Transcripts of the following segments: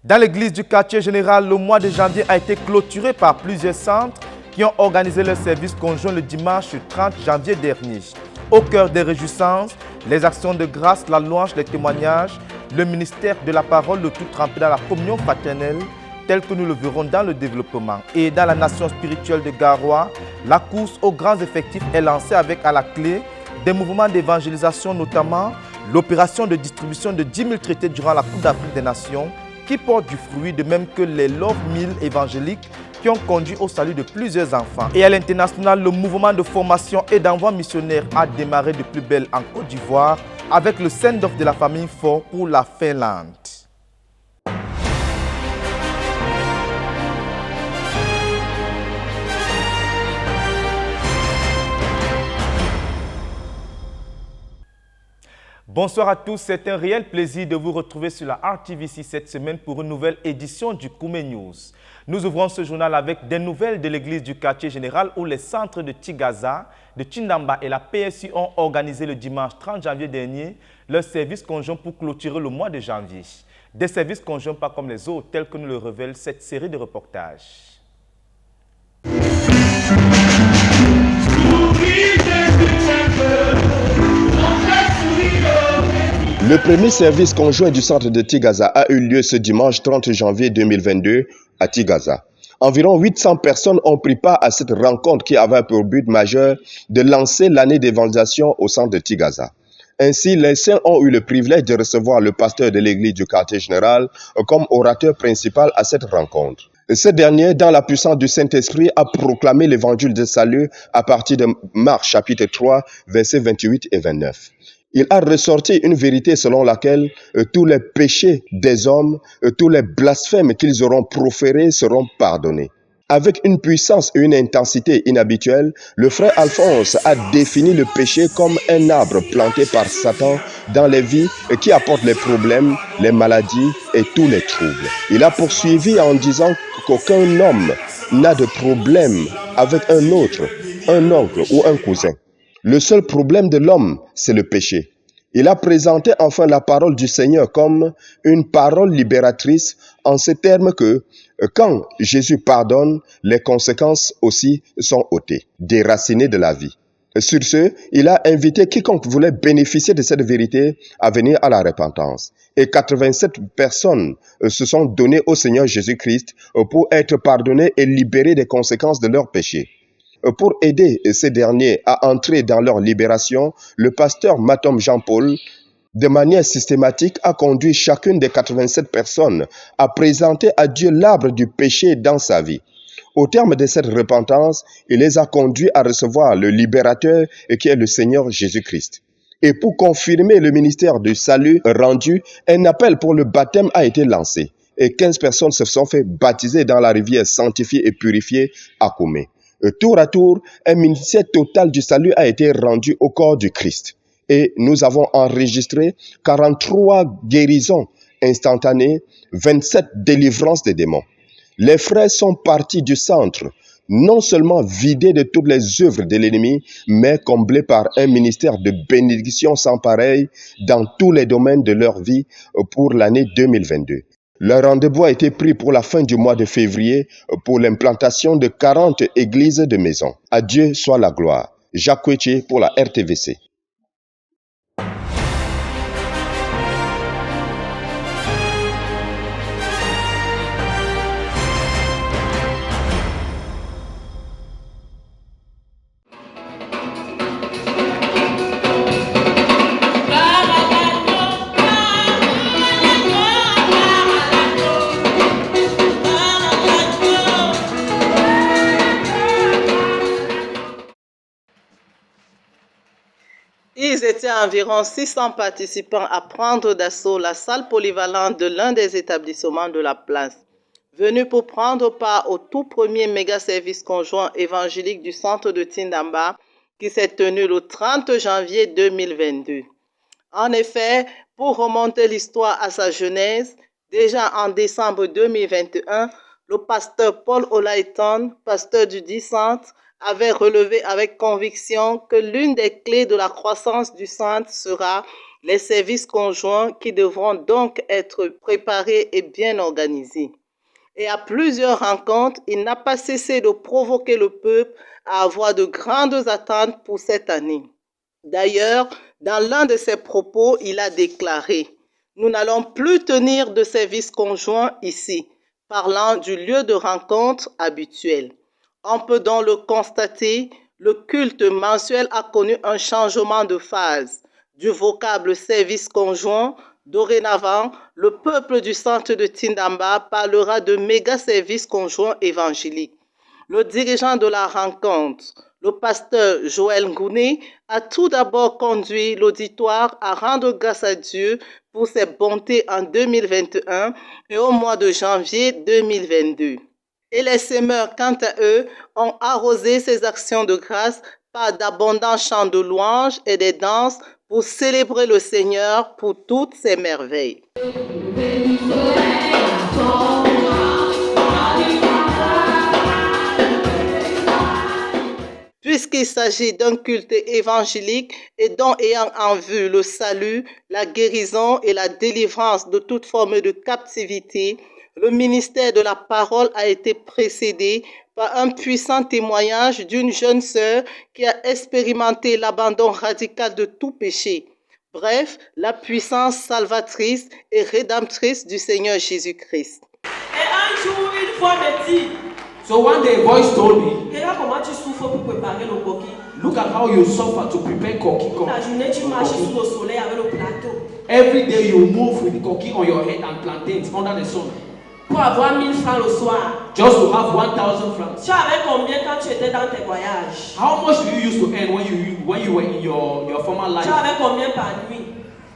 Dans l'église du quartier général, le mois de janvier a été clôturé par plusieurs centres qui ont organisé leur service conjoint le dimanche 30 janvier dernier. Au cœur des réjouissances, les actions de grâce, la louange, les témoignages, le ministère de la parole, le tout trempé dans la communion fraternelle, tel que nous le verrons dans le développement. Et dans la nation spirituelle de Garoua, la course aux grands effectifs est lancée avec à la clé des mouvements d'évangélisation, notamment l'opération de distribution de 10 000 traités durant la Coupe d'Afrique des Nations, qui porte du fruit, de même que les Love Mills évangéliques qui ont conduit au salut de plusieurs enfants. Et à l'international, le mouvement de formation et d'envoi missionnaire a démarré de plus belle en Côte d'Ivoire avec le send-off de la famille Fort pour la Finlande. Bonsoir à tous, c'est un réel plaisir de vous retrouver sur la RTVC cette semaine pour une nouvelle édition du Koumé News. Nous ouvrons ce journal avec des nouvelles de l'église du quartier général où les centres de Tigaza, de Tindamba et la PSU ont organisé le dimanche 30 janvier dernier leur service conjoint pour clôturer le mois de janvier. Des services conjoints pas comme les autres, tels que nous le révèle cette série de reportages. Le premier service conjoint du centre de Tigaza a eu lieu ce dimanche 30 janvier 2022 à Tigaza. Environ 800 personnes ont pris part à cette rencontre qui avait pour but majeur de lancer l'année d'évangélisation au centre de Tigaza. Ainsi, les saints ont eu le privilège de recevoir le pasteur de l'église du quartier général comme orateur principal à cette rencontre. Ce dernier, dans la puissance du Saint-Esprit, a proclamé l'évangile de salut à partir de Marc chapitre 3, versets 28 et 29. Il a ressorti une vérité selon laquelle tous les péchés des hommes, tous les blasphèmes qu'ils auront proférés seront pardonnés. Avec une puissance et une intensité inhabituelles, le frère Alphonse a défini le péché comme un arbre planté par Satan dans les vies qui apporte les problèmes, les maladies et tous les troubles. Il a poursuivi en disant qu'aucun homme n'a de problème avec un autre, un oncle ou un cousin. Le seul problème de l'homme, c'est le péché. Il a présenté enfin la parole du Seigneur comme une parole libératrice en ces termes que quand Jésus pardonne, les conséquences aussi sont ôtées, déracinées de la vie. Sur ce, il a invité quiconque voulait bénéficier de cette vérité à venir à la repentance. Et 87 personnes se sont données au Seigneur Jésus-Christ pour être pardonnées et libérées des conséquences de leurs péchés. Pour aider ces derniers à entrer dans leur libération, le pasteur Matom Jean-Paul, de manière systématique, a conduit chacune des 87 personnes à présenter à Dieu l'arbre du péché dans sa vie. Au terme de cette repentance, il les a conduits à recevoir le libérateur qui est le Seigneur Jésus-Christ. Et pour confirmer le ministère du salut rendu, un appel pour le baptême a été lancé. Et 15 personnes se sont fait baptiser dans la rivière sanctifiée et purifiée à Koumé. Tour à tour, un ministère total du salut a été rendu au corps du Christ. Et nous avons enregistré 43 guérisons instantanées, 27 délivrances des démons. Les frères sont partis du centre, non seulement vidés de toutes les œuvres de l'ennemi, mais comblés par un ministère de bénédiction sans pareil dans tous les domaines de leur vie pour l'année 2022. Le rendez-vous a été pris pour la fin du mois de février pour l'implantation de 40 églises de maison. À Dieu soit la gloire. Jacques Koueché pour la RTVC. Ils étaient environ 600 participants à prendre d'assaut la salle polyvalente de l'un des établissements de la place, venus pour prendre part au tout premier méga-service conjoint évangélique du centre de Tindamba qui s'est tenu le 30 janvier 2022. En effet, pour remonter l'histoire à sa genèse, déjà en décembre 2021, le pasteur Paul Olaïton, pasteur du dit centre, avait relevé avec conviction que l'une des clés de la croissance du centre sera les services conjoints qui devront donc être préparés et bien organisés. Et à plusieurs rencontres, il n'a pas cessé de provoquer le peuple à avoir de grandes attentes pour cette année. D'ailleurs, dans l'un de ses propos, il a déclaré « Nous n'allons plus tenir de service conjoint ici », parlant du lieu de rencontre habituel. On peut donc le constater, le culte mensuel a connu un changement de phase. Du vocable service conjoint, dorénavant, le peuple du centre de Tindamba parlera de méga service conjoint évangélique. Le dirigeant de la rencontre, le pasteur Joël Ngouné, a tout d'abord conduit l'auditoire à rendre grâce à Dieu pour ses bontés en 2021 et au mois de janvier 2022. Et les semeurs, quant à eux, ont arrosé ces actions de grâce par d'abondants chants de louanges et des danses pour célébrer le Seigneur pour toutes ses merveilles. Puisqu'il s'agit d'un culte évangélique et dont ayant en vue le salut, la guérison et la délivrance de toute forme de captivité, le ministère de la parole a été précédé par un puissant témoignage d'une jeune sœur qui a expérimenté l'abandon radical de tout péché. Bref, la puissance salvatrice et rédemptrice du Seigneur Jésus-Christ. Et un jour, une fois me dit, so one day a voice told me, regarde comment tu souffres pour préparer le coquille. look at how you suffer to prepare koki. La journée, tu marches sous le soleil avec le plateau. Every day you move with the koki on your head and plantains under the sun. Pour avoir 1000 francs le soir. Just to have 1,000 francs. Tu avais combien quand tu étais dans tes voyages? How much do you used to earn when you were in your former life? Tu avais combien par nuit?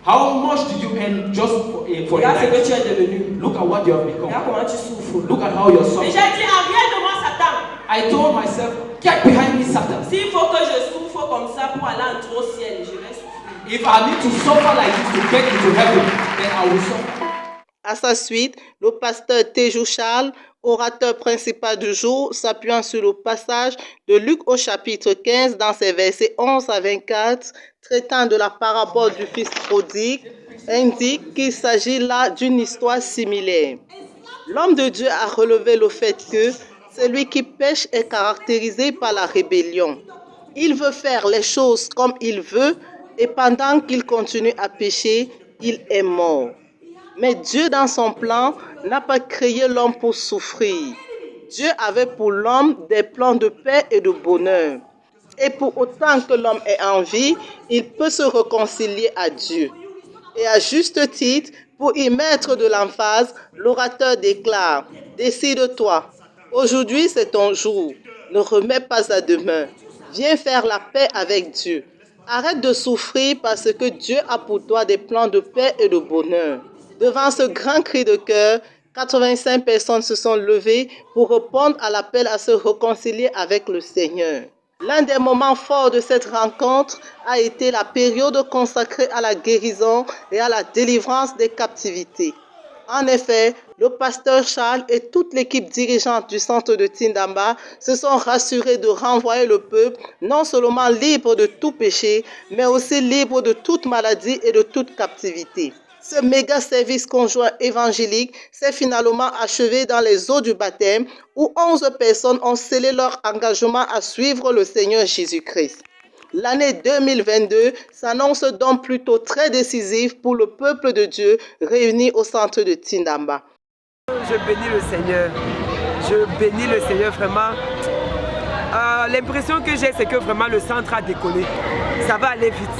How much did you earn just for a Regarde ce que night? tu es devenu. Look at what you have become. Regarde comment tu souffres. Look at how you're Et suffering. j'ai dit, arrière de moi, Satan. I told myself, get behind me, Satan. S'il faut que je souffre comme ça pour aller entrer au ciel, je vais souffrir. If I need to suffer like this to get into heaven, then I will suffer. À sa suite, le pasteur Tejou Charles, orateur principal du jour, s'appuyant sur le passage de Luc au chapitre 15 dans ses versets 11 à 24, traitant de la parabole du fils prodigue, indique qu'il s'agit là d'une histoire similaire. L'homme de Dieu a relevé le fait que celui qui pêche est caractérisé par la rébellion. Il veut faire les choses comme il veut et pendant qu'il continue à pécher, il est mort. Mais Dieu, dans son plan, n'a pas créé l'homme pour souffrir. Dieu avait pour l'homme des plans de paix et de bonheur. Et pour autant que l'homme est en vie, il peut se réconcilier à Dieu. Et à juste titre, pour y mettre de l'emphase, l'orateur déclare « Décide-toi, aujourd'hui c'est ton jour, ne remets pas à demain, viens faire la paix avec Dieu. Arrête de souffrir parce que Dieu a pour toi des plans de paix et de bonheur. » Devant ce grand cri de cœur, 85 personnes se sont levées pour répondre à l'appel à se réconcilier avec le Seigneur. L'un des moments forts de cette rencontre a été la période consacrée à la guérison et à la délivrance des captivités. En effet, le pasteur Charles et toute l'équipe dirigeante du centre de Tindamba se sont rassurés de renvoyer le peuple non seulement libre de tout péché, mais aussi libre de toute maladie et de toute captivité. Ce méga service conjoint évangélique s'est finalement achevé dans les eaux du baptême où 11 personnes ont scellé leur engagement à suivre le Seigneur Jésus-Christ. L'année 2022 s'annonce donc plutôt très décisive pour le peuple de Dieu réuni au centre de Tindamba. Je bénis le Seigneur. Je bénis le Seigneur vraiment. L'impression que j'ai, c'est que vraiment le centre a décollé. Ça va aller vite.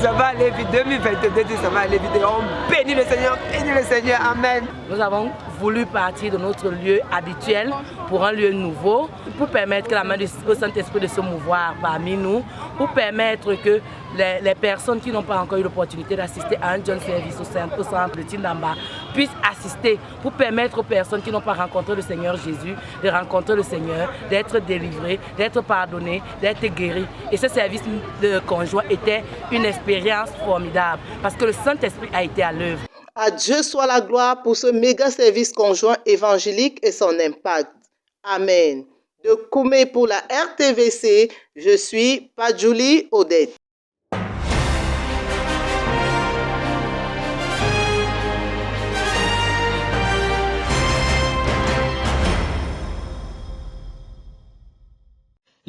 Ça va aller vite. 2022, ça va aller vite. Et on bénit le Seigneur, bénit le Seigneur. Amen. Nous avons voulu partir de notre lieu habituel pour un lieu nouveau, pour permettre que la main du Saint-Esprit de se mouvoir parmi nous, pour permettre que les personnes qui n'ont pas encore eu l'opportunité d'assister à un jeune service au centre de Tindamba puissent assister, pour permettre aux personnes qui n'ont pas rencontré le Seigneur Jésus de rencontrer le Seigneur, d'être délivrés, d'être pardonnés, d'être guéris. Et ce service de conjoint était une expérience formidable parce que le Saint-Esprit a été à l'œuvre. À Dieu soit la gloire pour ce méga service conjoint évangélique et son impact. Amen. De Koumé pour la RTVC, je suis Padjouli Odette.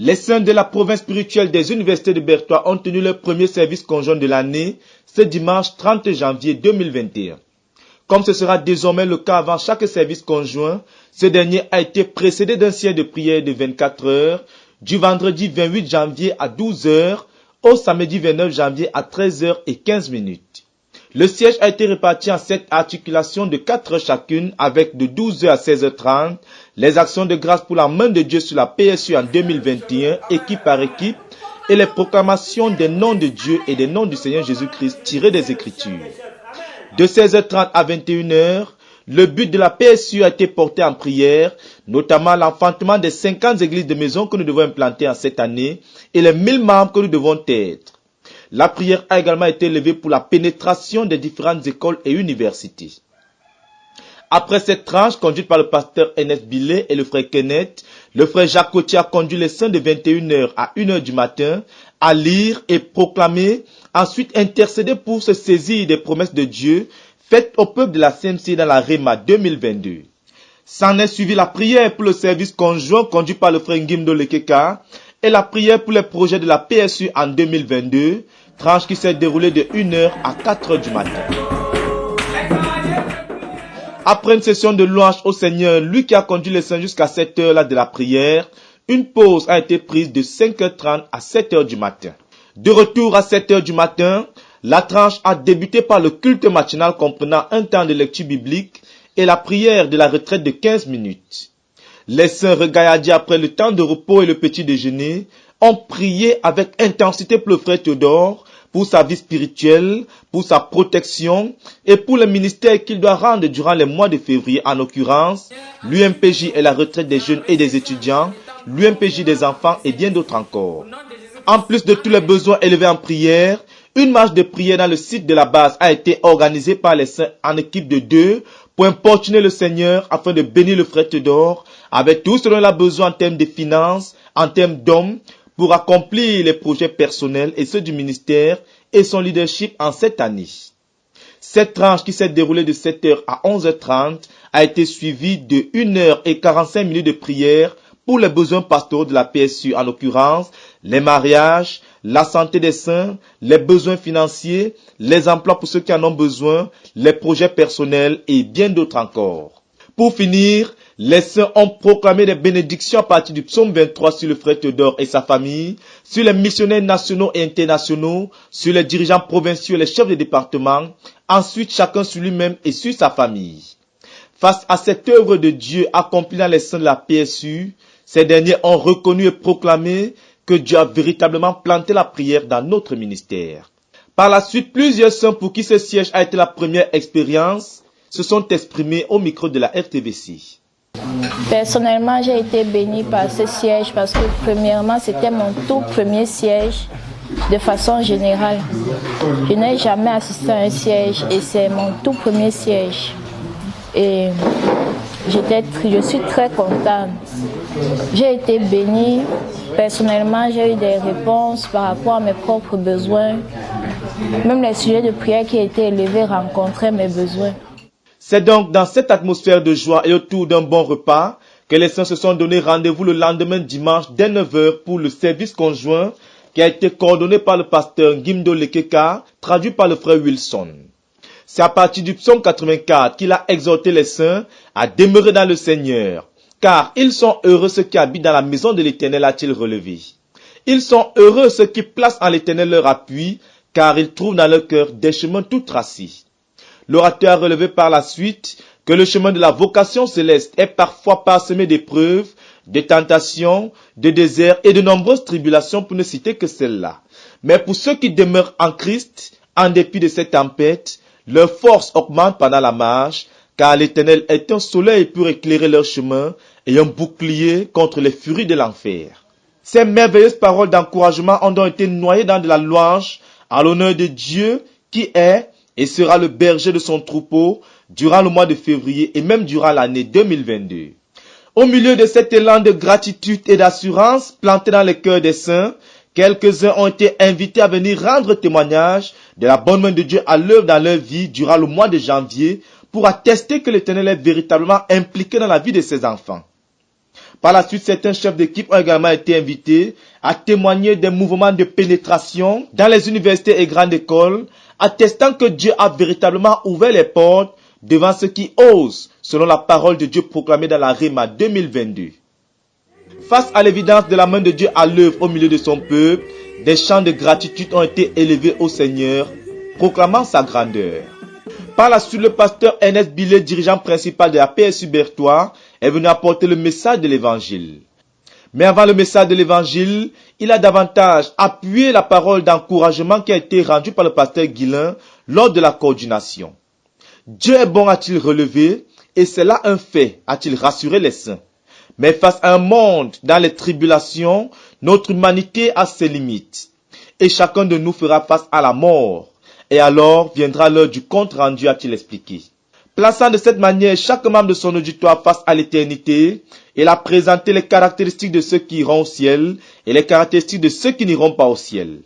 Les saints de la province spirituelle des universités de Bertois ont tenu leur premier service conjoint de l'année ce dimanche 30 janvier 2021. Comme ce sera désormais le cas avant chaque service conjoint, ce dernier a été précédé d'un siège de prière de 24 heures du vendredi 28 janvier à 12 heures au samedi 29 janvier à 13h15. Le siège a été réparti en 7 articulations de 4 heures chacune avec de 12h à 16h30 les actions de grâce pour la main de Dieu sur la PSU en 2021, équipe par équipe, et les proclamations des noms de Dieu et des noms du Seigneur Jésus-Christ tirés des Écritures. De 16h30 à 21h, le but de la PSU a été porté en prière, notamment l'enfantement des 50 églises de maison que nous devons implanter en cette année et les 1000 membres que nous devons être. La prière a également été levée pour la pénétration des différentes écoles et universités. Après cette tranche conduite par le pasteur Ernest Billet et le frère Kenneth, le frère Jacques Cotier a conduit les saints de 21h à 1h du matin à lire et proclamer, ensuite intercéder pour se saisir des promesses de Dieu faites au peuple de la CMC dans la Réma 2022. S'en est suivi la prière pour le service conjoint conduit par le frère Ngimdo Lekeka et la prière pour les projets de la PSU en 2022, tranche qui s'est déroulée de 1h à 4h du matin. Après une session de louange au Seigneur, lui qui a conduit les saints jusqu'à 7h là de la prière, une pause a été prise de 5h30 à 7h du matin. De retour à 7h du matin, la tranche a débuté par le culte matinal comprenant un temps de lecture biblique et la prière de la retraite de 15 minutes. Les saints regaillardis après le temps de repos et le petit déjeuner ont prié avec intensité pour le frère Théodore, pour sa vie spirituelle, pour sa protection et pour le ministère qu'il doit rendre durant les mois de février, en l'occurrence l'UMPJ et la retraite des jeunes et des étudiants, l'UMPJ des enfants et bien d'autres encore. En plus de tous les besoins élevés en prière, une marche de prière dans le site de la base a été organisée par les saints en équipe de 2 pour importuner le Seigneur afin de bénir le frère Théodore avec tout ce dont il a besoin en termes de finances, en termes d'hommes, pour accomplir les projets personnels et ceux du ministère et son leadership en cette année. Cette tranche qui s'est déroulée de 7h à 11h30 a été suivie de 1h45 de prière pour les besoins pastoraux de la PSU, en l'occurrence les mariages, la santé des saints, les besoins financiers, les emplois pour ceux qui en ont besoin, les projets personnels et bien d'autres encore. Pour finir, les saints ont proclamé des bénédictions à partir du psaume 23 sur le frère Théodore et sa famille, sur les missionnaires nationaux et internationaux, sur les dirigeants provinciaux et les chefs de département, ensuite chacun sur lui-même et sur sa famille. Face à cette œuvre de Dieu accomplie dans les saints de la PSU, ces derniers ont reconnu et proclamé que Dieu a véritablement planté la prière dans notre ministère. Par la suite, plusieurs saints pour qui ce siège a été la première expérience se sont exprimés au micro de la RTVC. Personnellement, j'ai été bénie par ce siège parce que premièrement, c'était mon tout premier siège de façon générale. Je n'ai jamais assisté à un siège et c'est mon tout premier siège. Et je suis très contente. J'ai été bénie. Personnellement, j'ai eu des réponses par rapport à mes propres besoins. Même les sujets de prière qui étaient élevés rencontraient mes besoins. C'est donc dans cette atmosphère de joie et autour d'un bon repas que les saints se sont donné rendez-vous le lendemain dimanche dès 9h pour le service conjoint qui a été coordonné par le pasteur Ngimdo Lekeka, traduit par le frère Wilson. C'est à partir du psaume 84 qu'il a exhorté les saints à demeurer dans le Seigneur, car ils sont heureux ceux qui habitent dans la maison de l'Éternel, a-t-il relevé. Ils sont heureux ceux qui placent en l'Éternel leur appui, car ils trouvent dans leur cœur des chemins tout tracés. L'orateur a relevé par la suite que le chemin de la vocation céleste est parfois parsemé d'épreuves, de tentations, de déserts et de nombreuses tribulations pour ne citer que celles-là. Mais pour ceux qui demeurent en Christ, en dépit de cette tempête, leur force augmente pendant la marche, car l'Éternel est un soleil pour éclairer leur chemin et un bouclier contre les furies de l'enfer. Ces merveilleuses paroles d'encouragement ont donc été noyées dans de la louange à l'honneur de Dieu qui est et sera le berger de son troupeau durant le mois de février et même durant l'année 2022. Au milieu de cet élan de gratitude et d'assurance planté dans les cœurs des saints, quelques-uns ont été invités à venir rendre témoignage de la bonne main de Dieu à l'œuvre dans leur vie durant le mois de janvier pour attester que l'Éternel est véritablement impliqué dans la vie de ses enfants. Par la suite, certains chefs d'équipe ont également été invités à témoigner des mouvements de pénétration dans les universités et grandes écoles, attestant que Dieu a véritablement ouvert les portes devant ceux qui osent, selon la parole de Dieu proclamée dans la Réma 2022. Face à l'évidence de la main de Dieu à l'œuvre au milieu de son peuple, des chants de gratitude ont été élevés au Seigneur, proclamant sa grandeur. Par la suite, le pasteur Ernest Billet, dirigeant principal de la PSU Berthois, est venu apporter le message de l'évangile. Mais avant le message de l'évangile, il a davantage appuyé la parole d'encouragement qui a été rendue par le pasteur Guillain lors de la coordination. Dieu est bon, a-t-il relevé, et c'est là un fait, a-t-il rassuré les saints. Mais face à un monde dans les tribulations, notre humanité a ses limites. Et chacun de nous fera face à la mort. Et alors viendra l'heure du compte rendu, a-t-il expliqué. Plaçant de cette manière chaque membre de son auditoire face à l'éternité, il a présenté les caractéristiques de ceux qui iront au ciel et les caractéristiques de ceux qui n'iront pas au ciel.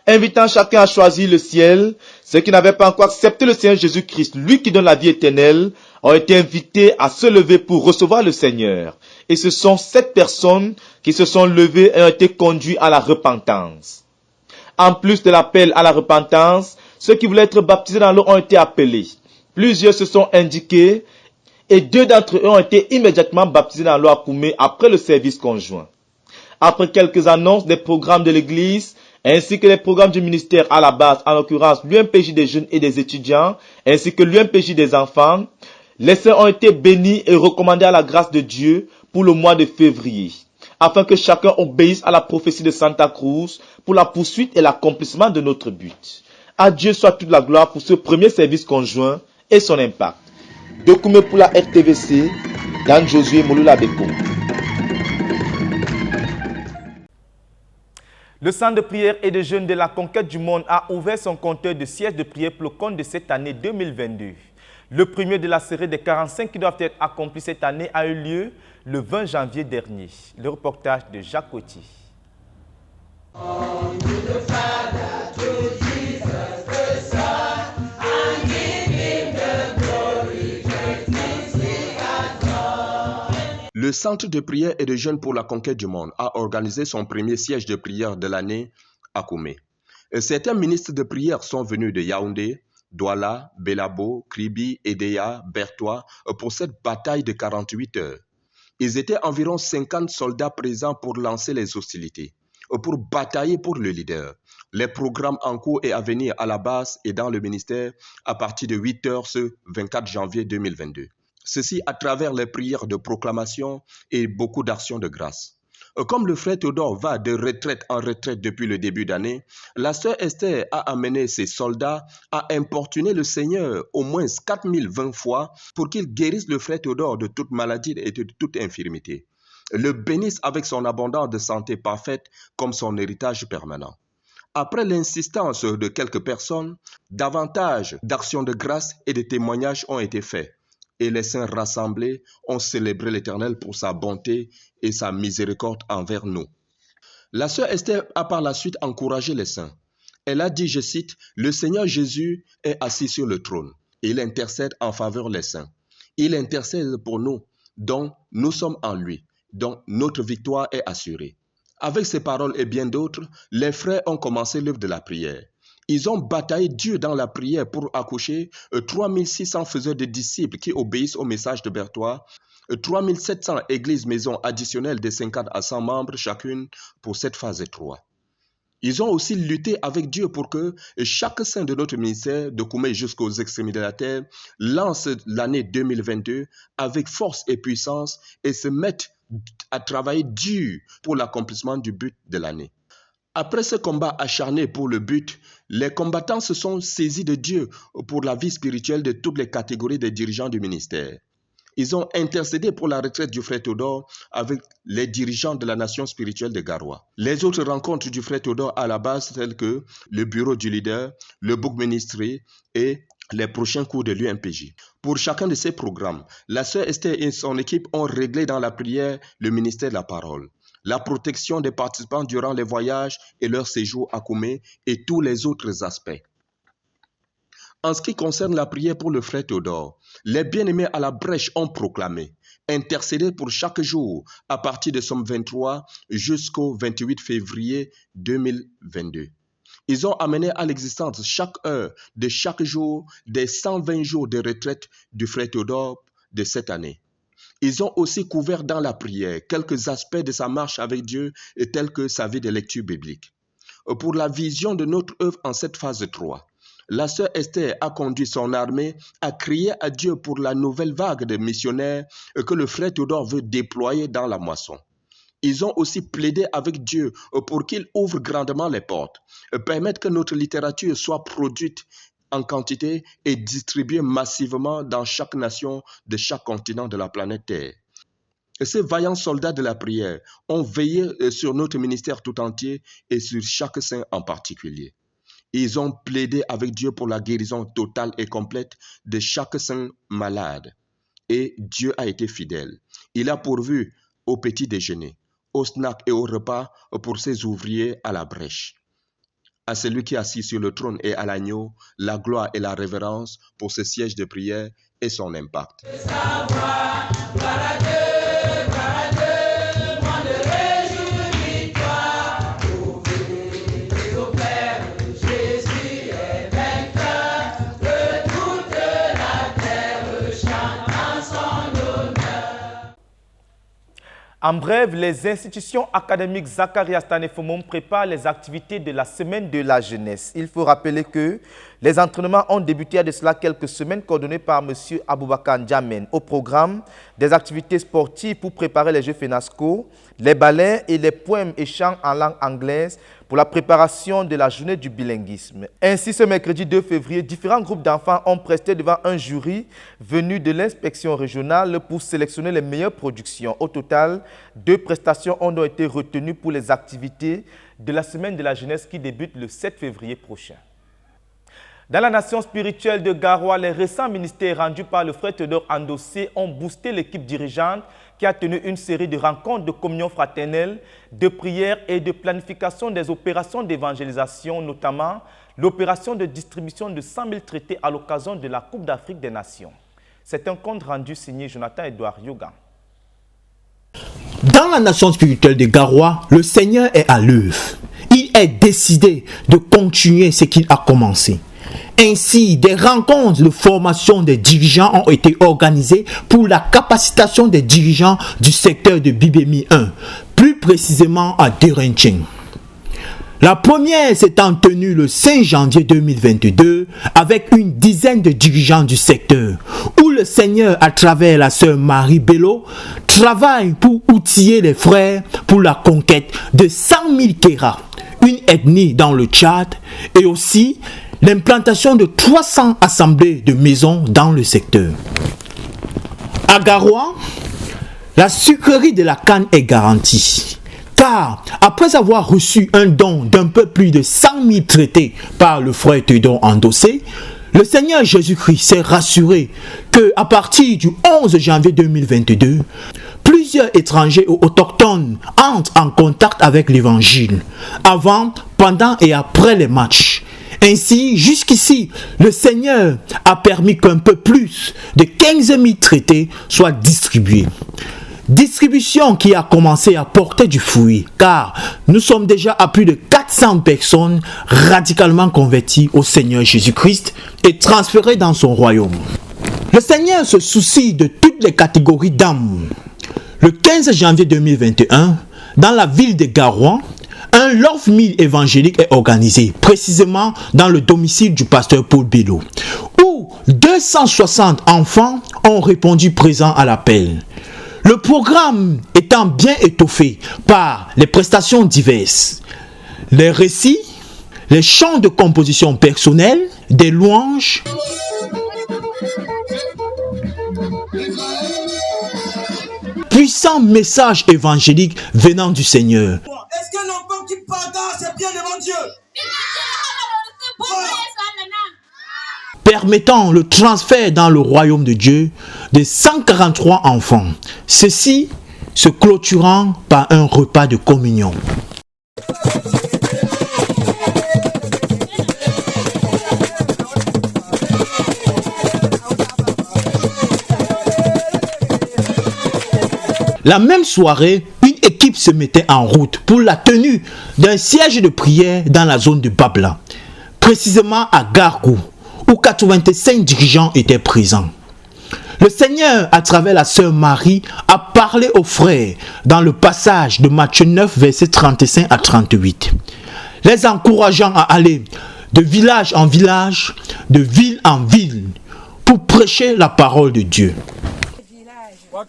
Invitant chacun à choisir le ciel, ceux qui n'avaient pas encore accepté le Seigneur Jésus-Christ, lui qui donne la vie éternelle, ont été invités à se lever pour recevoir le Seigneur. Et ce sont 7 personnes qui se sont levées et ont été conduits à la repentance. En plus de l'appel à la repentance, ceux qui voulaient être baptisés dans l'eau ont été appelés. Plusieurs se sont indiqués et 2 d'entre eux ont été immédiatement baptisés dans l'eau à Koumé après le service conjoint. Après quelques annonces des programmes de l'église, ainsi que les programmes du ministère à la base, en l'occurrence l'UMPJ des jeunes et des étudiants, ainsi que l'UMPJ des enfants, les saints ont été bénis et recommandés à la grâce de Dieu pour le mois de février, afin que chacun obéisse à la prophétie de Santa Cruz pour la poursuite et l'accomplissement de notre but. À Dieu soit toute la gloire pour ce premier service conjoint et son impact. De Koumé pour la RTVC, Dan Josué Mouloula Beko. Le centre de prière et de jeûne de la conquête du monde a ouvert son compteur de sièges de prière pour le compte de cette année 2022. Le premier de la série des 45 qui doivent être accomplis cette année a eu lieu le 20 janvier dernier. Le reportage de Jacques Coty. Le Centre de prière et de jeûne pour la conquête du monde a organisé son premier siège de prière de l'année à Koumé. Certains ministres de prière sont venus de Yaoundé, Douala, Belabo, Kribi, Edea, Berthois pour cette bataille de 48 heures. Ils étaient environ 50 soldats présents pour lancer les hostilités, pour batailler pour le leader. Les programmes en cours et à venir à la base et dans le ministère à partir de 8 heures ce 24 janvier 2022. Ceci à travers les prières de proclamation et beaucoup d'actions de grâce. Comme le frère Théodore va de retraite en retraite depuis le début d'année, la sœur Esther a amené ses soldats à importuner le Seigneur au moins 4020 fois pour qu'il guérisse le frère Théodore de toute maladie et de toute infirmité. Le bénisse avec son abondance de santé parfaite comme son héritage permanent. Après l'insistance de quelques personnes, davantage d'actions de grâce et de témoignages ont été faits. Et les saints rassemblés ont célébré l'Éternel pour sa bonté et sa miséricorde envers nous. La sœur Esther a par la suite encouragé les saints. Elle a dit, je cite, « Le Seigneur Jésus est assis sur le trône. Il intercède en faveur des saints. Il intercède pour nous, dont nous sommes en lui, dont notre victoire est assurée. » Avec ces paroles et bien d'autres, les frères ont commencé l'œuvre de la prière. Ils ont bataillé Dieu dans la prière pour accoucher 3600 faiseurs de disciples qui obéissent au message de Berthois, 3700 églises-maisons additionnelles de 50 à 100 membres chacune pour cette phase 3. Ils ont aussi lutté avec Dieu pour que chaque saint de notre ministère, de Koumé jusqu'aux extrémités de la terre, lance l'année 2022 avec force et puissance et se mette à travailler dur pour l'accomplissement du but de l'année. Après ce combat acharné pour le but, les combattants se sont saisis de Dieu pour la vie spirituelle de toutes les catégories des dirigeants du ministère. Ils ont intercédé pour la retraite du frère Théodore avec les dirigeants de la nation spirituelle de Garoua. Les autres rencontres du frère Théodore à la base, telles que le bureau du leader, le book ministry et les prochains cours de l'UMPJ. Pour chacun de ces programmes, la sœur Esther et son équipe ont réglé dans la prière le ministère de la parole, la protection des participants durant les voyages et leur séjour à Koumé et tous les autres aspects. En ce qui concerne la prière pour le frère Théodore, les bien-aimés à la brèche ont proclamé intercéder pour chaque jour à partir de somme 23 jusqu'au 28 février 2022. Ils ont amené à l'existence chaque heure de chaque jour des 120 jours de retraite du frère Théodore de cette année. Ils ont aussi couvert dans la prière quelques aspects de sa marche avec Dieu tels que sa vie de lecture biblique. Pour la vision de notre œuvre en cette phase 3, la sœur Esther a conduit son armée à crier à Dieu pour la nouvelle vague de missionnaires que le frère Théodore veut déployer dans la moisson. Ils ont aussi plaidé avec Dieu pour qu'il ouvre grandement les portes, permettre que notre littérature soit produite en quantité et distribuée massivement dans chaque nation de chaque continent de la planète Terre. Et ces vaillants soldats de la prière ont veillé sur notre ministère tout entier et sur chaque saint en particulier. Ils ont plaidé avec Dieu pour la guérison totale et complète de chaque saint malade. Et Dieu a été fidèle. Il a pourvu au petit déjeuner, au snack et au repas pour ses ouvriers à la brèche. À celui qui est assis sur le trône et à l'agneau, la gloire et la révérence pour ce siège de prière et son impact. En bref, les institutions académiques Zacharias Tanefomom préparent les activités de la semaine de la jeunesse. Il faut rappeler que les entraînements ont débuté il y a de cela quelques semaines, coordonnés par M. Aboubakar Ndiamen. Au programme, des activités sportives pour préparer les Jeux FENASCO, les ballets et les poèmes et chants en langue anglaise pour la préparation de la journée du bilinguisme. Ainsi, ce mercredi 2 février, différents groupes d'enfants ont presté devant un jury venu de l'inspection régionale pour sélectionner les meilleures productions. Au total, 2 prestations ont donc été retenues pour les activités de la semaine de la jeunesse qui débute le 7 février prochain. Dans la nation spirituelle de Garoua, les récents ministères rendus par le frère Théodore Andossé ont boosté l'équipe dirigeante qui a tenu une série de rencontres de communion fraternelle, de prière et de planification des opérations d'évangélisation, notamment l'opération de distribution de 100 000 traités à l'occasion de la Coupe d'Afrique des Nations. C'est un compte rendu signé Jonathan-Edouard Yogan. Dans la nation spirituelle de Garoua, le Seigneur est à l'œuvre. Il est décidé de continuer ce qu'il a commencé. Ainsi, des rencontres de formation des dirigeants ont été organisées pour la capacitation des dirigeants du secteur de Bibemi 1, plus précisément à Derencheng. La première s'étant tenue le 5 janvier 2022 avec une dizaine de dirigeants du secteur, où le Seigneur, à travers la sœur Marie Bello, travaille pour outiller les frères pour la conquête de 100 000 Kera, une ethnie dans le Tchad, et aussi l'implantation de 300 assemblées de maisons dans le secteur. À Garoua, la sucrerie de la canne est garantie. Car, après avoir reçu un don d'un peu plus de 100 000 traités par le frère Théodore Andossé, le Seigneur Jésus-Christ s'est rassuré qu'à partir du 11 janvier 2022, plusieurs étrangers ou autochtones entrent en contact avec l'Évangile, avant, pendant et après les matchs. Ainsi, jusqu'ici, le Seigneur a permis qu'un peu plus de 15 000 traités soient distribués. Distribution qui a commencé à porter du fruit, car nous sommes déjà à plus de 400 personnes radicalement converties au Seigneur Jésus-Christ et transférées dans son royaume. Le Seigneur se soucie de toutes les catégories d'âmes. Le 15 janvier 2021, dans la ville de Garoua, un Love Meal évangélique est organisé, précisément dans le domicile du pasteur Paul Bello, où 260 enfants ont répondu présents à l'appel. Le programme étant bien étoffé par les prestations diverses, les récits, les chants de composition personnelle, des louanges, puissants messages évangéliques venant du Seigneur. Est-ce qu'un enfant qui pardonne, c'est bien devant Dieu? Permettant le transfert dans le royaume de Dieu de 143 enfants. Ceci se clôturant par un repas de communion. La même soirée, une équipe se mettait en route pour la tenue d'un siège de prière dans la zone de Babla, précisément à Gargou, où 85 dirigeants étaient présents. Le Seigneur, à travers la sœur Marie, a parlé aux frères dans le passage de Matthieu 9, versets 35 à 38, les encourageant à aller de village en village, de ville en ville, pour prêcher la parole de Dieu. Il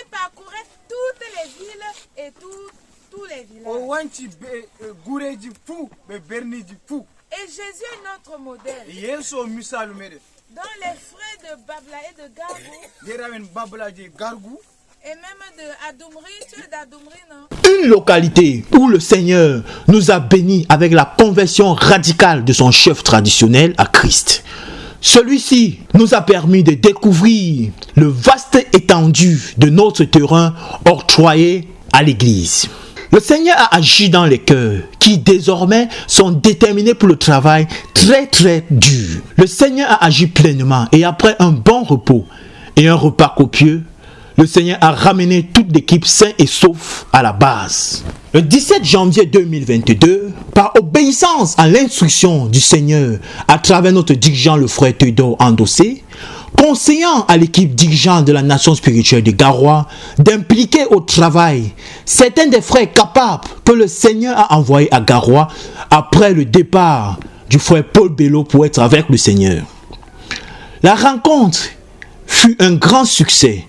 parcourait toutes les villes et tous les villages. Et Jésus est notre modèle. Dans les frais de Babla et de Gargou, et même de Adoumri, tu es d'Adoumri, non? Une localité où le Seigneur nous a bénis avec la conversion radicale de son chef traditionnel à Christ. Celui-ci nous a permis de découvrir le vaste étendue de notre terrain octroyé à l'Église. Le Seigneur a agi dans les cœurs qui désormais sont déterminés pour le travail très dur. Le Seigneur a agi pleinement et après un bon repos et un repas copieux, le Seigneur a ramené toute l'équipe sain et sauf à la base. Le 17 janvier 2022, par obéissance à l'instruction du Seigneur à travers notre dirigeant le frère Théodore Andossé, conseillant à l'équipe dirigeante de la nation spirituelle de Garoua d'impliquer au travail certains des frères capables que le Seigneur a envoyés à Garoua après le départ du frère Paul Bello pour être avec le Seigneur. La rencontre fut un grand succès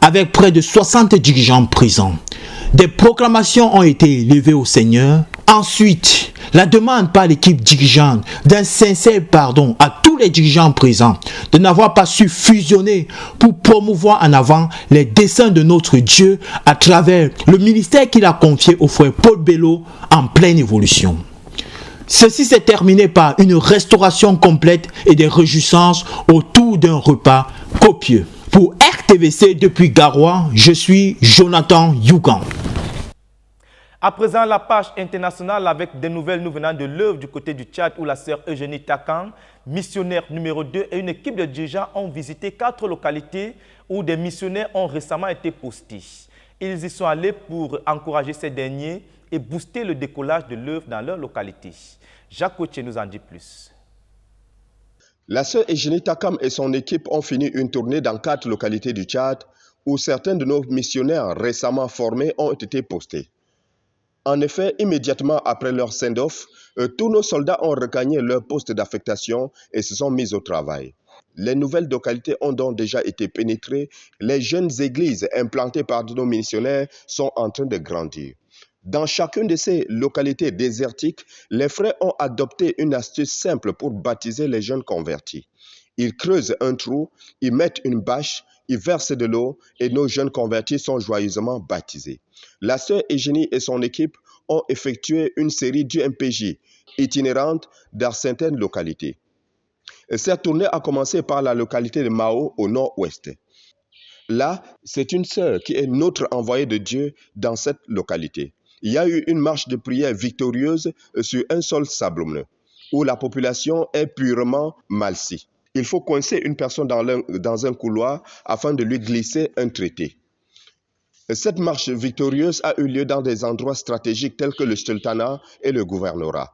avec près de 60 dirigeants présents. Des proclamations ont été élevées au Seigneur. Ensuite, la demande par l'équipe dirigeante d'un sincère pardon à tous les dirigeants présents de n'avoir pas su fusionner pour promouvoir en avant les desseins de notre Dieu à travers le ministère qu'il a confié au frère Paul Bello en pleine évolution. Ceci s'est terminé par une restauration complète et des réjouissances autour d'un repas copieux. Pour RTVC depuis Garoua, je suis Jonathan Yougan. À présent, la page internationale avec des nouvelles nous venant de l'œuvre du côté du Tchad où la sœur Eugénie Takam, missionnaire numéro 2 et une équipe de dirigeants ont visité 4 localités où des missionnaires ont récemment été postés. Ils y sont allés pour encourager ces derniers et booster le décollage de l'œuvre dans leur localité. Jacques Coutier nous en dit plus. La sœur Eugénie Takam et son équipe ont fini une tournée dans 4 localités du Tchad où certains de nos missionnaires récemment formés ont été postés. En effet, immédiatement après leur send-off, tous nos soldats ont regagné leur poste d'affectation et se sont mis au travail. Les nouvelles localités ont donc déjà été pénétrées. Les jeunes églises implantées par nos missionnaires sont en train de grandir. Dans chacune de ces localités désertiques, les frères ont adopté une astuce simple pour baptiser les jeunes convertis. Ils creusent un trou, ils mettent une bâche, ils versent de l'eau et nos jeunes convertis sont joyeusement baptisés. La sœur Eugénie et son équipe ont effectué une série d'UMPJ itinérantes dans certaines localités. Cette tournée a commencé par la localité de Mao au nord-ouest. Là, c'est une sœur qui est notre envoyée de Dieu dans cette localité. Il y a eu une marche de prière victorieuse sur un sol sablonneux, où la population est purement malsie. Il faut coincer une personne dans un couloir afin de lui glisser un traité. Cette marche victorieuse a eu lieu dans des endroits stratégiques tels que le sultanat et le gouvernorat.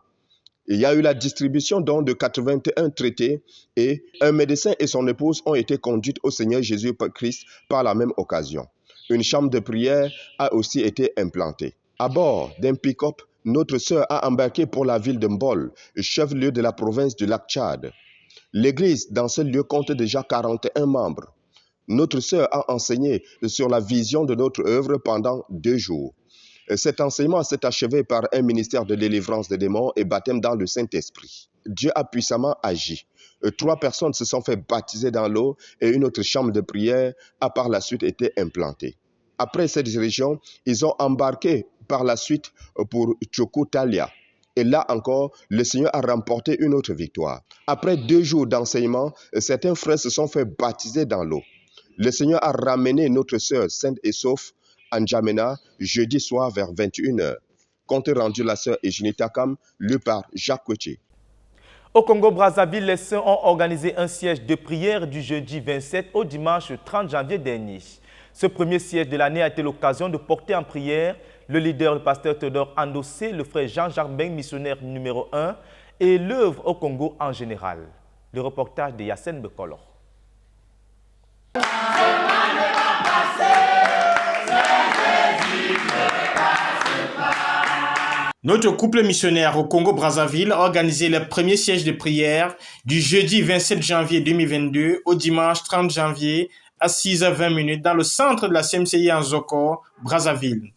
Il y a eu la distribution de 81 traités et un médecin et son épouse ont été conduits au Seigneur Jésus-Christ par la même occasion. Une chambre de prière a aussi été implantée. À bord d'un pick-up, notre sœur a embarqué pour la ville de Mbol, chef-lieu de la province du lac Tchad. L'église dans ce lieu compte déjà 41 membres. Notre sœur a enseigné sur la vision de notre œuvre pendant 2 jours. Cet enseignement s'est achevé par un ministère de délivrance des démons et baptême dans le Saint-Esprit. Dieu a puissamment agi. 3 personnes se sont fait baptiser dans l'eau et une autre chambre de prière a par la suite été implantée. Après cette région, ils ont embarqué par la suite pour Tchokoutalia. Et là encore, le Seigneur a remporté une autre victoire. Après 2 jours d'enseignement, certains frères se sont fait baptiser dans l'eau. Le Seigneur a ramené notre sœur sainte et sauf à N'Djamena jeudi soir vers 21h. Compte rendu la sœur Eugénie Takam, lu par Jacques Coutier. Au Congo-Brazzaville, les saints ont organisé un siège de prière du jeudi 27 au dimanche 30 janvier dernier. Ce premier siège de l'année a été l'occasion de porter en prière le leader, le pasteur Théodore Andossé, le frère Jean Jarbin, missionnaire numéro 1, et l'œuvre au Congo en général. Le reportage de Yassine Bekolo. Notre couple missionnaire au Congo-Brazzaville a organisé le premier siège de prière du jeudi 27 janvier 2022 au dimanche 30 janvier à 6h20 dans le centre de la CMCI en Zoko, Brazzaville.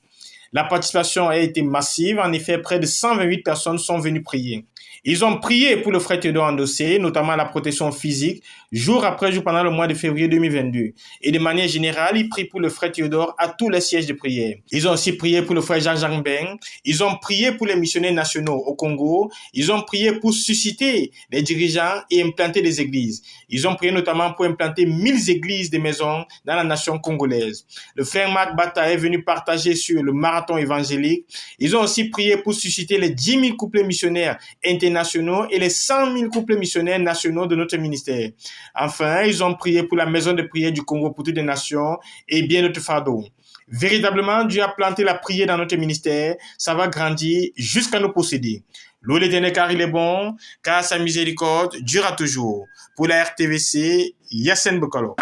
La participation a été massive, en effet près de 128 personnes sont venues prier. Ils ont prié pour le frère Théodore Andossé, notamment la protection physique, jour après jour pendant le mois de février 2022. Et de manière générale, ils prient pour le frère Théodore à tous les sièges de prière. Ils ont aussi prié pour le frère Jean Jarbin. Ils ont prié pour les missionnaires nationaux au Congo. Ils ont prié pour susciter les dirigeants et implanter des églises. Ils ont prié notamment pour implanter 1000 églises de maisons dans la nation congolaise. Le frère Marc Bata est venu partager sur le marathon évangélique. Ils ont aussi prié pour susciter les 10 000 couples missionnaires internationaux et les 100 000 couples missionnaires nationaux de notre ministère. Enfin, ils ont prié pour la maison de prière du Congo pour toutes les nations et bien d'autres fardeaux. Véritablement, Dieu a planté la prière dans notre ministère. Ça va grandir jusqu'à nous posséder. Louez l'Éternel car il est bon, car sa miséricorde durera toujours. Pour la RTVC, Yassine Bekolo.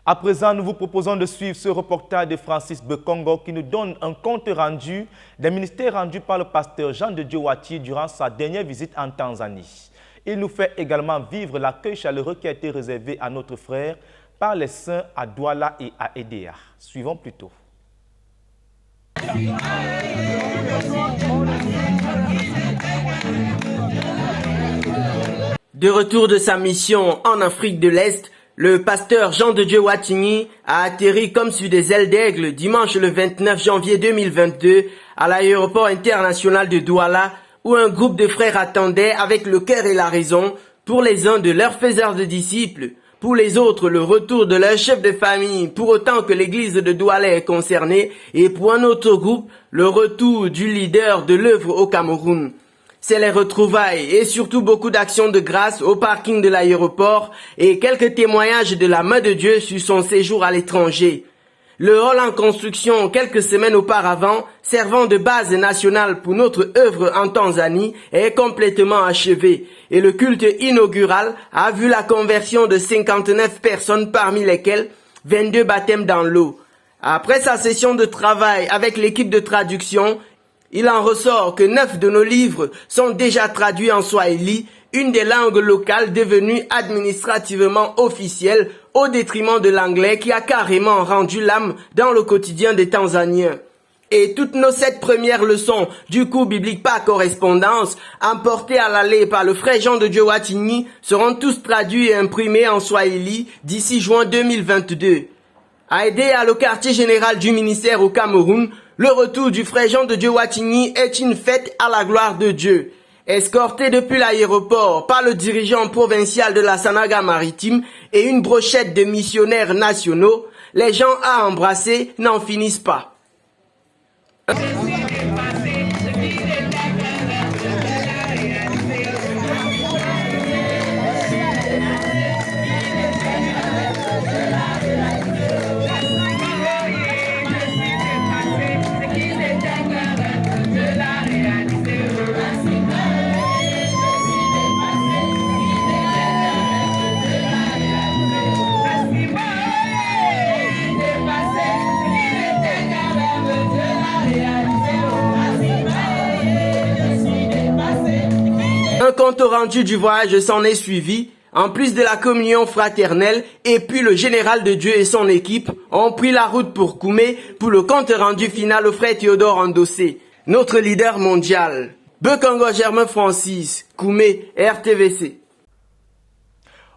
À présent, nous vous proposons de suivre ce reportage de Francis Bekongo qui nous donne un compte rendu des ministères rendus par le pasteur Jean de Dieu Wati durant sa dernière visite en Tanzanie. Il nous fait également vivre l'accueil chaleureux qui a été réservé à notre frère par les saints à Douala et à Edea. Suivons plutôt. De retour de sa mission en Afrique de l'Est, le pasteur Jean de Dieu Watigny a atterri comme sur des ailes d'aigle dimanche le 29 janvier 2022 à l'aéroport international de Douala où un groupe de frères attendait avec le cœur et la raison, pour les uns de leurs faiseurs de disciples, pour les autres le retour de leur chef de famille pour autant que l'église de Douala est concernée et pour un autre groupe le retour du leader de l'œuvre au Cameroun. C'est les retrouvailles et surtout beaucoup d'actions de grâce au parking de l'aéroport et quelques témoignages de la main de Dieu sur son séjour à l'étranger. Le hall en construction quelques semaines auparavant, servant de base nationale pour notre œuvre en Tanzanie, est complètement achevé et le culte inaugural a vu la conversion de 59 personnes parmi lesquelles 22 baptêmes dans l'eau. Après sa session de travail avec l'équipe de traduction, il en ressort que 9 de nos livres sont déjà traduits en swahili, une des langues locales devenue administrativement officielle au détriment de l'anglais qui a carrément rendu l'âme dans le quotidien des Tanzaniens. Et toutes nos 7 premières leçons du cours biblique par correspondance, emportées à l'aller par le frère Jean de Dieu Watigny, seront tous traduits et imprimés en swahili d'ici juin 2022. À aider à le quartier général du ministère au Cameroun, le retour du frère Jean de Dieu Watigny est une fête à la gloire de Dieu. Escorté depuis l'aéroport par le dirigeant provincial de la Sanaga maritime et une brochette de missionnaires nationaux, les gens à embrasser n'en finissent pas. Un compte rendu du voyage s'en est suivi, en plus de la communion fraternelle, et puis le général de Dieu et son équipe ont pris la route pour Koumé pour le compte rendu final au frère Théodore Andossé. notre leader mondial. Bekongo Germain Francis, Koumé, RTVC.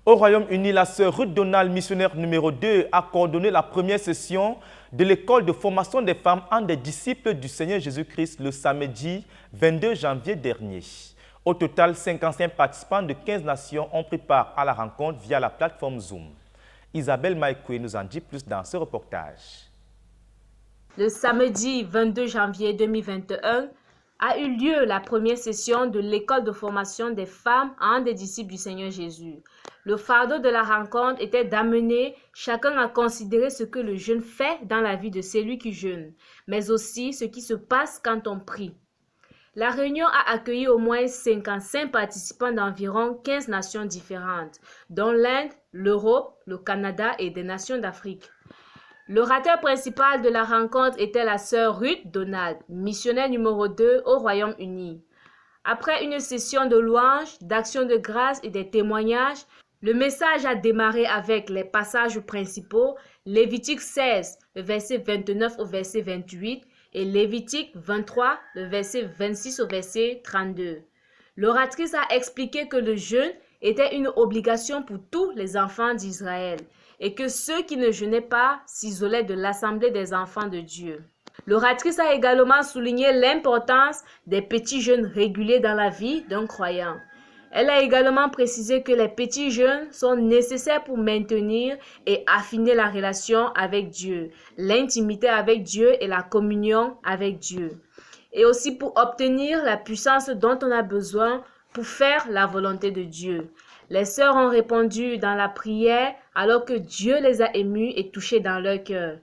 Au Royaume-Uni, la sœur Ruth Donald, missionnaire numéro 2, a coordonné la première session de l'école de formation des femmes en des disciples du Seigneur Jésus-Christ le samedi 22 janvier dernier. Au total, 55 participants de 15 nations ont pris part à la rencontre via la plateforme Zoom. Isabelle Maïkoué nous en dit plus dans ce reportage. Le samedi 22 janvier 2021 a eu lieu la première session de l'école de formation des femmes en des disciples du Seigneur Jésus. Le fardeau de la rencontre était d'amener chacun à considérer ce que le jeûne fait dans la vie de celui qui jeûne, mais aussi ce qui se passe quand on prie. La réunion a accueilli au moins 55 participants d'environ 15 nations différentes, dont l'Inde, l'Europe, le Canada et des nations d'Afrique. L'orateur principal de la rencontre était la sœur Ruth Donald, missionnaire numéro 2 au Royaume-Uni. Après une session de louanges, d'actions de grâce et des témoignages, le message a démarré avec les passages principaux, Lévitique 16, le verset 29 au verset 28, et Lévitique 23, le verset 26 au verset 32. L'oratrice a expliqué que le jeûne était une obligation pour tous les enfants d'Israël et que ceux qui ne jeûnaient pas s'isolaient de l'assemblée des enfants de Dieu. L'oratrice a également souligné l'importance des petits jeûnes réguliers dans la vie d'un croyant. Elle a également précisé que les petits jeûnes sont nécessaires pour maintenir et affiner la relation avec Dieu, l'intimité avec Dieu et la communion avec Dieu, et aussi pour obtenir la puissance dont on a besoin pour faire la volonté de Dieu. Les sœurs ont répondu dans la prière alors que Dieu les a émues et touchées dans leur cœur.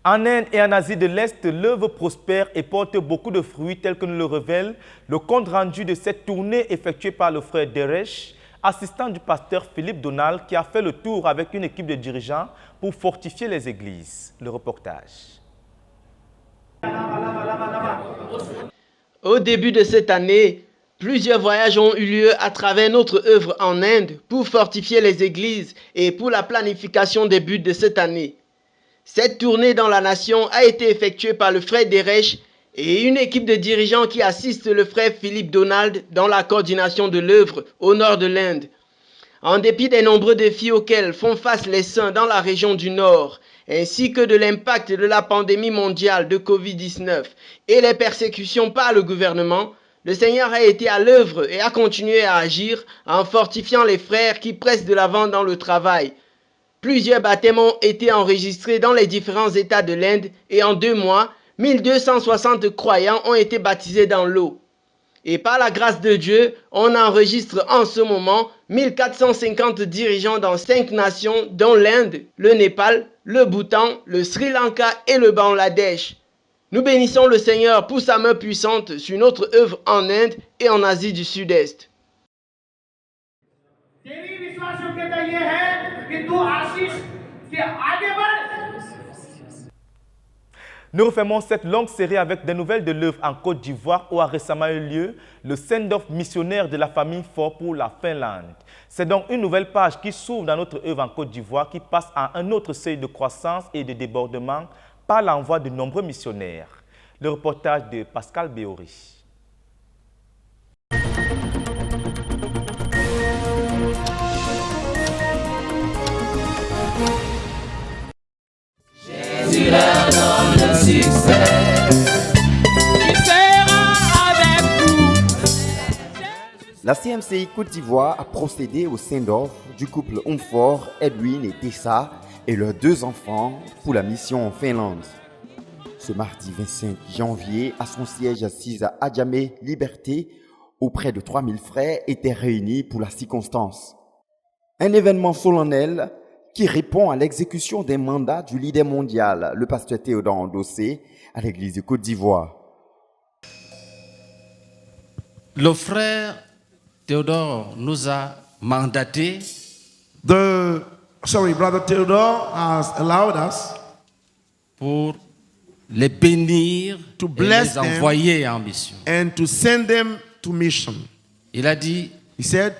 En Inde et en Asie de l'Est, l'œuvre prospère et porte beaucoup de fruits tel que nous le révèle le compte rendu de cette tournée effectuée par le frère Deresh, assistant du pasteur Philippe Donald, qui a fait le tour avec une équipe de dirigeants pour fortifier les églises. Le reportage. Au début de cette année, plusieurs voyages ont eu lieu à travers notre œuvre en Inde pour fortifier les églises et pour la planification des buts de cette année. Cette tournée dans la nation a été effectuée par le frère Deresh et une équipe de dirigeants qui assistent le frère Philippe Donald dans la coordination de l'œuvre au nord de l'Inde. En dépit des nombreux défis auxquels font face les saints dans la région du Nord, ainsi que de l'impact de la pandémie mondiale de Covid-19 et les persécutions par le gouvernement, le Seigneur a été à l'œuvre et a continué à agir en fortifiant les frères qui pressent de l'avant dans le travail. Plusieurs baptêmes ont été enregistrés dans les différents États de l'Inde et en 2 mois, 1260 croyants ont été baptisés dans l'eau. Et par la grâce de Dieu, on enregistre en ce moment 1450 dirigeants dans 5 nations dont l'Inde, le Népal, le Bhoutan, le Sri Lanka et le Bangladesh. Nous bénissons le Seigneur pour sa main puissante sur notre œuvre en Inde et en Asie du Sud-Est. Nous refermons cette longue série avec des nouvelles de l'œuvre en Côte d'Ivoire où a récemment eu lieu le send-off missionnaire de la famille Fort pour la Finlande. C'est donc une nouvelle page qui s'ouvre dans notre œuvre en Côte d'Ivoire qui passe à un autre seuil de croissance et de débordement par l'envoi de nombreux missionnaires. Le reportage de Pascal Béori. Jésus leur donne le succès. Il sera avec vous. La CMCI Côte d'Ivoire a procédé au send-off du couple Humfort, Edwin et Tessa et leurs 2 enfants pour la mission en Finlande. Ce mardi 25 janvier, à son siège assise à Adjamé Liberté, où près de 3000 frères étaient réunis pour la circonstance. Un événement solennel qui répond à l'exécution des mandats du leader mondial, le pasteur Théodore Ndossé, à l'église de Côte d'Ivoire. Le frère Théodore nous a mandaté Brother Theodore has allowed us pour les bénir to et bless les envoyer en mission. And to send them to mission. Il a dit, he said,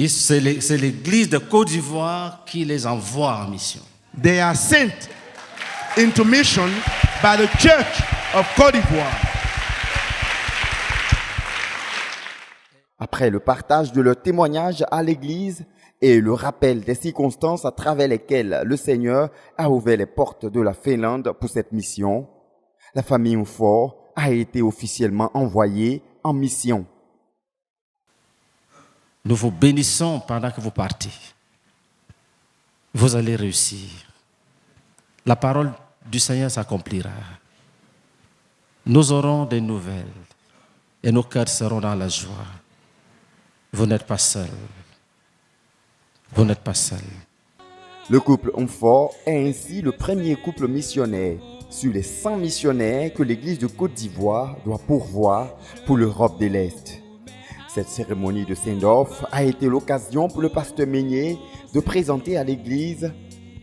c'est l'église de Côte d'Ivoire qui les envoie en mission. They are sent into mission by the church of Côte d'Ivoire. Après le partage de leur témoignage à l'Église et le rappel des circonstances à travers lesquelles le Seigneur a ouvert les portes de la Finlande pour cette mission, la famille Umfor a été officiellement envoyée en mission. Nous vous bénissons pendant que vous partez. Vous allez réussir. La parole du Seigneur s'accomplira. Nous aurons des nouvelles et nos cœurs seront dans la joie. Vous n'êtes pas seul. Vous n'êtes pas seul. Le couple Umfor est ainsi le premier couple missionnaire sur les 100 missionnaires que l'Église de Côte d'Ivoire doit pourvoir pour l'Europe de l'Est. Cette cérémonie de send-off a été l'occasion pour le pasteur Meignet de présenter à l'Église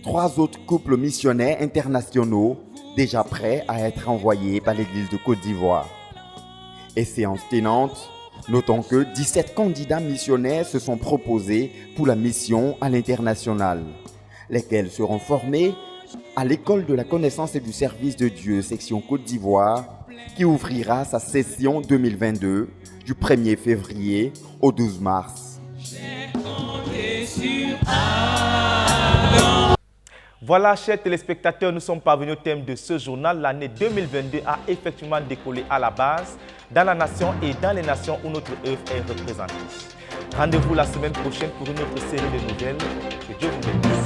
3 autres couples missionnaires internationaux déjà prêts à être envoyés par l'Église de Côte d'Ivoire. Et séance tenante, notons que 17 candidats missionnaires se sont proposés pour la mission à l'international, lesquels seront formés à l'école de la connaissance et du service de Dieu, section Côte d'Ivoire, qui ouvrira sa session 2022 du 1er février au 12 mars. Voilà, chers téléspectateurs, nous sommes parvenus au thème de ce journal. L'année 2022 a effectivement décollé à la base dans la nation et dans les nations où notre œuvre est représentée. Rendez-vous la semaine prochaine pour une autre série de nouvelles. Que Dieu vous bénisse.